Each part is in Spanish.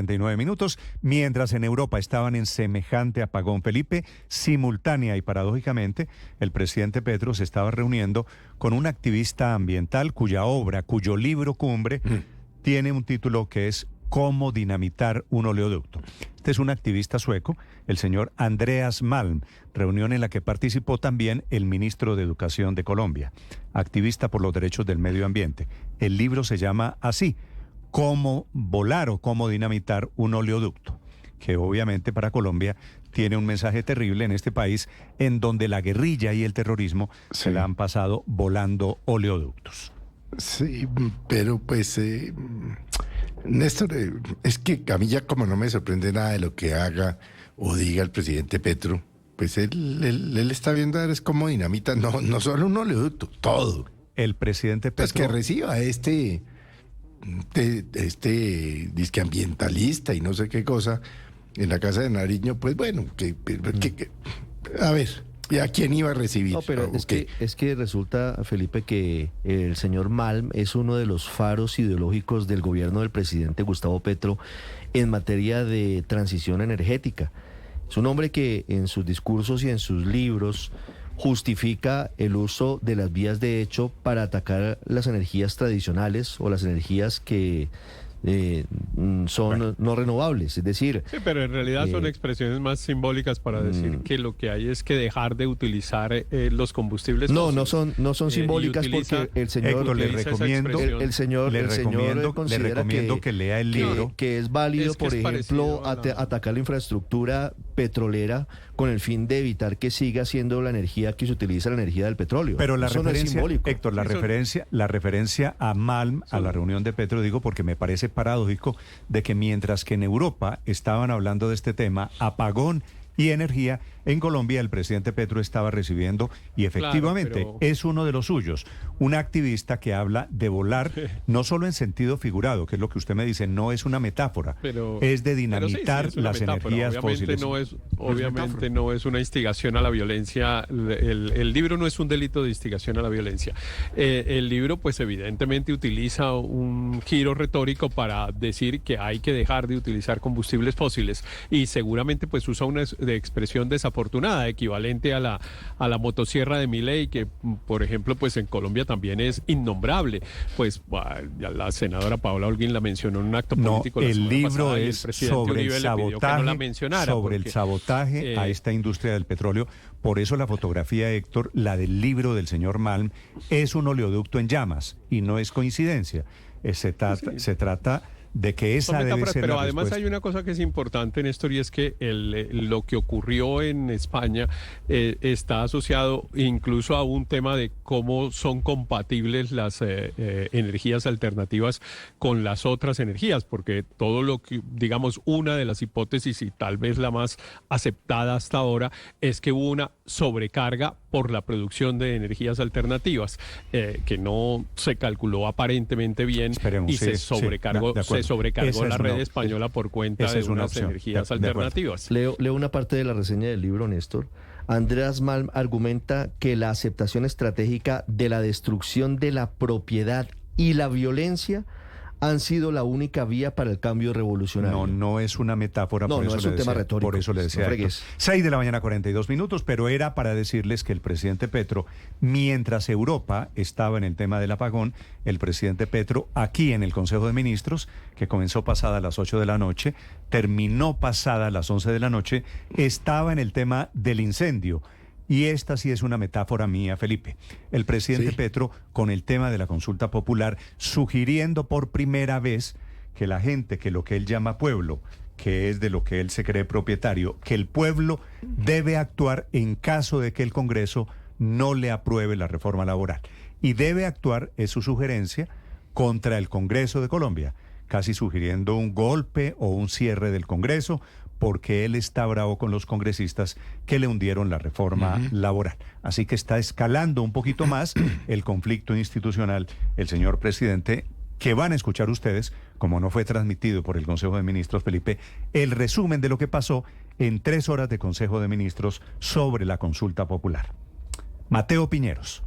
6:49, mientras en Europa estaban en semejante apagón, Felipe, simultánea y paradójicamente, el presidente Petro se estaba reuniendo con un activista ambiental cuyo libro cumbre tiene un título que es Cómo dinamitar un oleoducto. Este es un activista sueco, el señor Andreas Malm, reunión en la que participó también el ministro de Educación de Colombia, activista por los derechos del medio ambiente. El libro se llama así, Cómo volar o cómo dinamitar un oleoducto, que obviamente para Colombia tiene un mensaje terrible en este país en donde la guerrilla y el terrorismo se la han pasado volando oleoductos. Sí, pero pues, Néstor, es que a mí ya como no me sorprende nada de lo que haga o diga el presidente Petro, pues él está viendo a ver es cómo dinamita, no solo un oleoducto, todo. El presidente Petro... Pues que reciba este disque ambientalista y no sé qué cosa en la Casa de Nariño, pues bueno, a ver... ¿Y a quién iba a recibir? No, pero es que resulta, Felipe, que el señor Malm es uno de los faros ideológicos del gobierno del presidente Gustavo Petro en materia de transición energética. Es un hombre que en sus discursos y en sus libros justifica el uso de las vías de hecho para atacar las energías tradicionales o las energías que son no renovables, es decir... Sí, pero en realidad son expresiones más simbólicas para decir que lo que hay es que dejar de utilizar los combustibles fósiles. No son simbólicas porque el señor... Héctor, le recomiendo que lea el libro. Que es válido, por ejemplo, atacar la infraestructura petrolera con el fin de evitar que siga siendo la energía que se utiliza, la energía del petróleo. Pero la referencia, no es Héctor, la referencia a Malm, a la reunión de Petro, digo porque me parece paradójico de que mientras que en Europa estaban hablando de este tema, apagón y energía, en Colombia el presidente Petro estaba recibiendo, y efectivamente es uno de los suyos, un activista que habla de volar, no solo en sentido figurado, que es lo que usted me dice, no es una metáfora, es de dinamitar las energías fósiles. Obviamente no es una instigación a la violencia, el libro no es un delito de instigación a la violencia. El libro pues evidentemente utiliza un giro retórico para decir que hay que dejar de utilizar combustibles fósiles y seguramente pues usa una expresión desafortunada, equivalente a la motosierra de Milei, que por ejemplo pues en Colombia también es innombrable. Pues ya la senadora Paola Holguín la mencionó en un acto político. El libro es sobre el sabotaje, a esta industria del petróleo. Por eso la fotografía, Héctor, la del libro del señor Malm, es un oleoducto en llamas y no es coincidencia. Se trata de que esa debe ser pero la además respuesta. Hay una cosa que es importante, Néstor, y es que lo que ocurrió en España está asociado incluso a un tema de cómo son compatibles las energías alternativas con las otras energías, porque todo lo que, digamos, una de las hipótesis y tal vez la más aceptada hasta ahora es que hubo una sobrecarga por la producción de energías alternativas, que no se calculó aparentemente bien. Esperemos, se sobrecargó la red española por cuenta de unas energías alternativas. Leo una parte de la reseña del libro, Néstor. Andreas Malm argumenta que la aceptación estratégica de la destrucción de la propiedad y la violencia han sido la única vía para el cambio revolucionario. No es una metáfora, no es un tema retórico. Por eso le decía. 6:42, pero era para decirles que el presidente Petro, mientras Europa estaba en el tema del apagón, el presidente Petro, aquí en el Consejo de Ministros, que comenzó pasada las 8 de la noche, terminó pasada las 11 de la noche, estaba en el tema del incendio. Y esta sí es una metáfora mía, Felipe. El presidente Petro, con el tema de la consulta popular, sugiriendo por primera vez que la gente, que lo que él llama pueblo, que es de lo que él se cree propietario, que el pueblo debe actuar en caso de que el Congreso no le apruebe la reforma laboral. Y debe actuar, es su sugerencia, contra el Congreso de Colombia, casi sugiriendo un golpe o un cierre del Congreso, porque él está bravo con los congresistas que le hundieron la reforma laboral. Así que está escalando un poquito más el conflicto institucional, el señor presidente, que van a escuchar ustedes, como no fue transmitido por el Consejo de Ministros, Felipe, el resumen de lo que pasó en 3 horas de Consejo de Ministros sobre la consulta popular. Mateo Piñeros.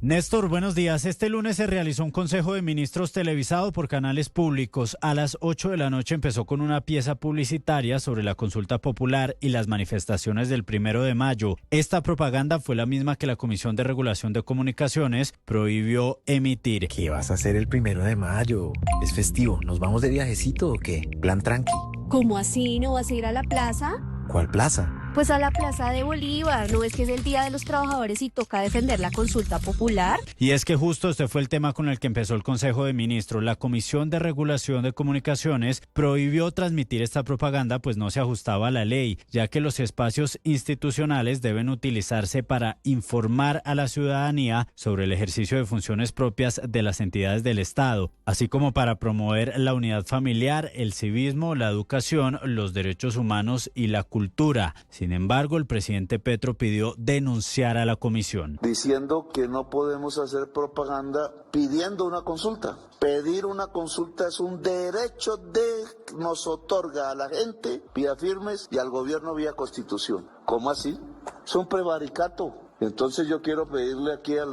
Néstor, buenos días. Este lunes se realizó un Consejo de Ministros televisado por canales públicos. A las 8 de la noche empezó con una pieza publicitaria sobre la consulta popular y las manifestaciones del 1 de mayo. Esta propaganda fue la misma que la Comisión de Regulación de Comunicaciones prohibió emitir. ¿Qué vas a hacer el 1 de mayo? Es festivo. ¿Nos vamos de viajecito o qué? Plan tranqui. ¿Cómo así? ¿No vas a ir a la plaza? ¿Cuál plaza? Pues a la Plaza de Bolívar. ¿No ves que es el Día de los Trabajadores y toca defender la consulta popular? Y es que justo este fue el tema con el que empezó el Consejo de Ministros. La Comisión de Regulación de Comunicaciones prohibió transmitir esta propaganda, pues no se ajustaba a la ley, ya que los espacios institucionales deben utilizarse para informar a la ciudadanía sobre el ejercicio de funciones propias de las entidades del Estado, así como para promover la unidad familiar, el civismo, la educación, los derechos humanos y la cultura. Sin embargo, el presidente Petro pidió denunciar a la comisión. Diciendo que no podemos hacer propaganda pidiendo una consulta. Pedir una consulta es un derecho que nos otorga a la gente vía firmes y al gobierno vía constitución. ¿Cómo así? Es un prevaricato. Entonces yo quiero pedirle aquí a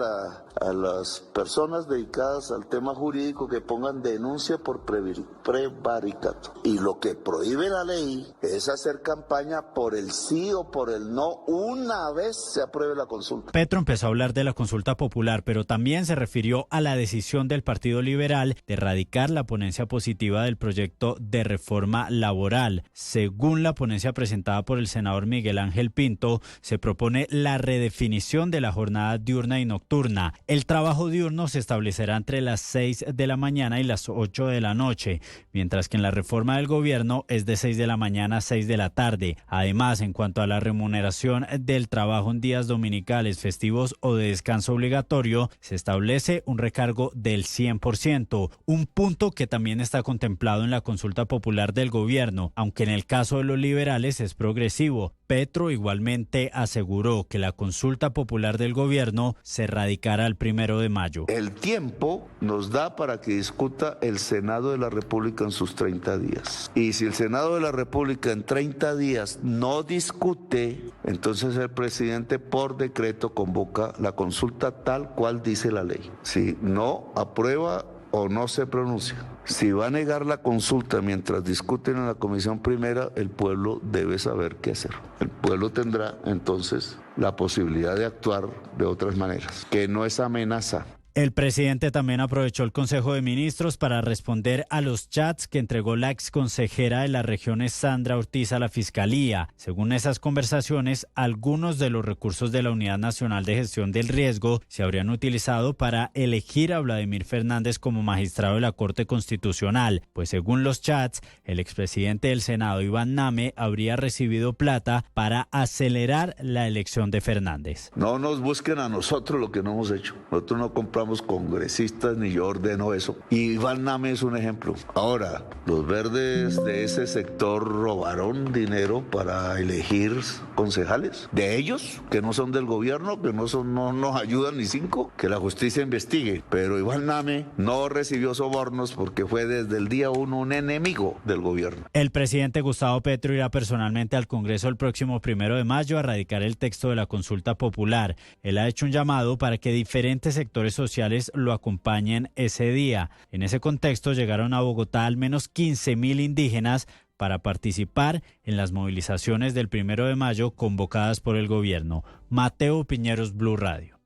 las personas dedicadas al tema jurídico que pongan denuncia por prevaricato. Y lo que prohíbe la ley es hacer campaña por el sí o por el no una vez se apruebe la consulta. Petro empezó a hablar de la consulta popular, pero también se refirió a la decisión del Partido Liberal de erradicar la ponencia positiva del proyecto de reforma laboral. Según la ponencia presentada por el senador Miguel Ángel Pinto, se propone la redefinición de la jornada diurna y nocturna. El trabajo diurno se establecerá entre las 6 de la mañana y las 8 de la noche, mientras que en la reforma del gobierno es de 6 de la mañana a 6 de la tarde. Además, en cuanto a la remuneración del trabajo en días dominicales, festivos o de descanso obligatorio, se establece un recargo del 100%, un punto que también está contemplado en la consulta popular del gobierno, aunque en el caso de los liberales es progresivo. Petro igualmente aseguró que la consulta popular del gobierno se radicará el 1 de mayo. El tiempo nos da para que discuta el Senado de la República en sus 30 días. Y si el Senado de la República en 30 días no discute, entonces el presidente por decreto convoca la consulta tal cual dice la ley. Si no aprueba o no se pronuncia. Si va a negar la consulta mientras discuten en la Comisión Primera, el pueblo debe saber qué hacer. El pueblo tendrá entonces la posibilidad de actuar de otras maneras, que no es amenaza. El presidente también aprovechó el Consejo de Ministros para responder a los chats que entregó la exconsejera de las regiones Sandra Ortiz a la Fiscalía. Según esas conversaciones, algunos de los recursos de la Unidad Nacional de Gestión del Riesgo se habrían utilizado para elegir a Vladimir Fernández como magistrado de la Corte Constitucional, pues según los chats, el expresidente del Senado, Iván Name, habría recibido plata para acelerar la elección de Fernández. No nos busquen a nosotros lo que no hemos hecho. Nosotros no compramos congresistas ni yo ordeno eso. Y Iván Name es un ejemplo. Ahora, los verdes de ese sector robaron dinero para elegir concejales. De ellos, que no son del gobierno, que no nos ayudan ni 5, que la justicia investigue. Pero Iván Name no recibió sobornos porque fue desde el día 1 un enemigo del gobierno. El presidente Gustavo Petro irá personalmente al Congreso el próximo 1 de mayo a radicar el texto de la consulta popular. Él ha hecho un llamado para que diferentes sectores sociales lo acompañen ese día. En ese contexto llegaron a Bogotá al menos 15.000 indígenas para participar en las movilizaciones del 1 de mayo convocadas por el gobierno. Mateo Piñeros, Blue Radio.